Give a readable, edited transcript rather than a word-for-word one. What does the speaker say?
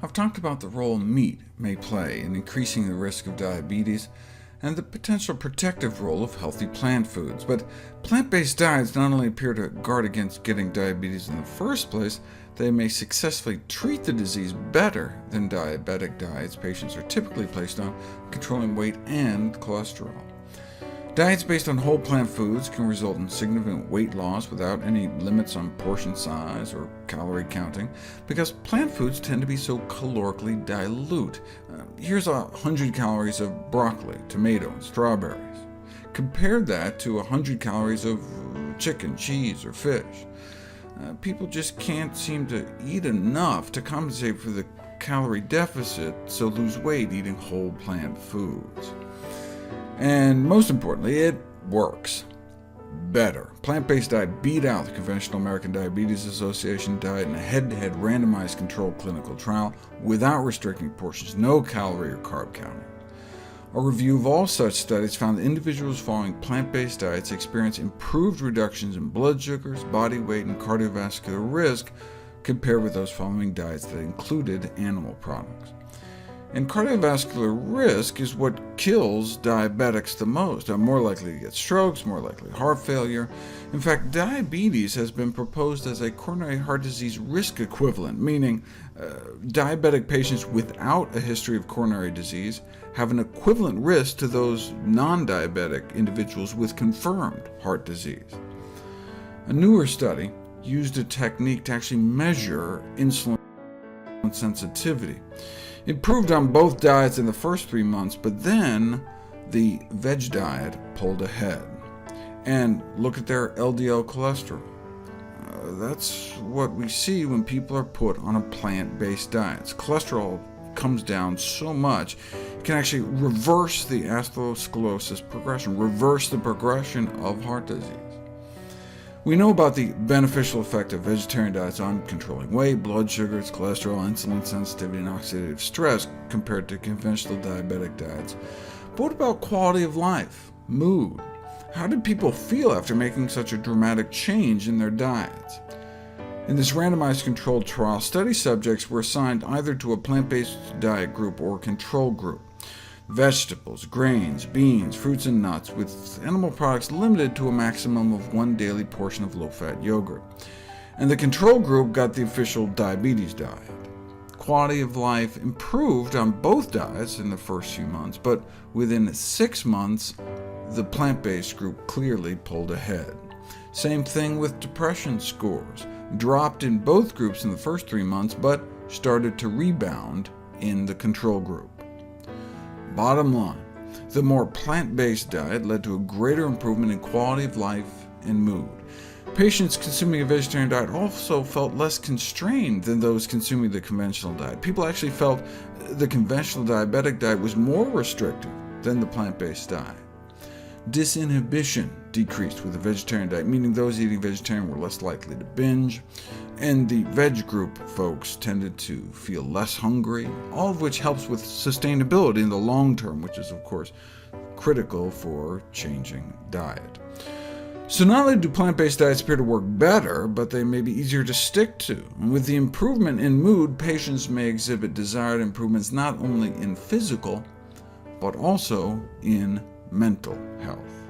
I've talked about the role meat may play in increasing the risk of diabetes and the potential protective role of healthy plant foods. But plant-based diets not only appear to guard against getting diabetes in the first place, they may successfully treat the disease better than diabetic diets patients are typically placed on, controlling weight and cholesterol. Diets based on whole plant foods can result in significant weight loss without any limits on portion size or calorie counting, because plant foods tend to be so calorically dilute. Here's 100 calories of broccoli, tomato, and strawberries. Compare that to 100 calories of chicken, cheese, or fish. People just can't seem to eat enough to compensate for the calorie deficit, so lose weight eating whole plant foods. And most importantly, it works better. Plant-based diet beat out the conventional American Diabetes Association diet in a head-to-head randomized controlled clinical trial without restricting portions, no calorie or carb counting. A review of all such studies found that individuals following plant-based diets experience improved reductions in blood sugars, body weight, and cardiovascular risk compared with those following diets that included animal products. And cardiovascular risk is what kills diabetics the most. Are more likely to get strokes, more likely heart failure. In fact, diabetes has been proposed as a coronary heart disease risk equivalent, meaning diabetic patients without a history of coronary disease have an equivalent risk to those non-diabetic individuals with confirmed heart disease. A newer study used a technique to actually measure insulin sensitivity. It proved on both diets in the first 3 months, but then the veg diet pulled ahead. And look at their LDL cholesterol. That's what we see when people are put on a plant-based diet. Cholesterol comes down so much, it can actually reverse the atherosclerosis progression, reverse the progression of heart disease. We know about the beneficial effect of vegetarian diets on controlling weight, blood sugars, cholesterol, insulin sensitivity, and oxidative stress compared to conventional diabetic diets. But what about quality of life, mood? How did people feel after making such a dramatic change in their diets? In this randomized controlled trial, study subjects were assigned either to a plant-based diet group or a control group. Vegetables, grains, beans, fruits, and nuts, with animal products limited to a maximum of 1 daily portion of low-fat yogurt. And the control group got the official diabetes diet. Quality of life improved on both diets in the first few months, but within 6 months, the plant-based group clearly pulled ahead. Same thing with depression scores. Dropped in both groups in the first 3 months, but started to rebound in the control group. Bottom line, the more plant-based diet led to a greater improvement in quality of life and mood. Patients consuming a vegetarian diet also felt less constrained than those consuming the conventional diet. People actually felt the conventional diabetic diet was more restrictive than the plant-based diet. Disinhibition decreased with the vegetarian diet, meaning those eating vegetarian were less likely to binge, and the veg group folks tended to feel less hungry, all of which helps with sustainability in the long term, which is, of course, critical for changing diet. So not only do plant-based diets appear to work better, but they may be easier to stick to. And with the improvement in mood, patients may exhibit desired improvements not only in physical, but also in mental health.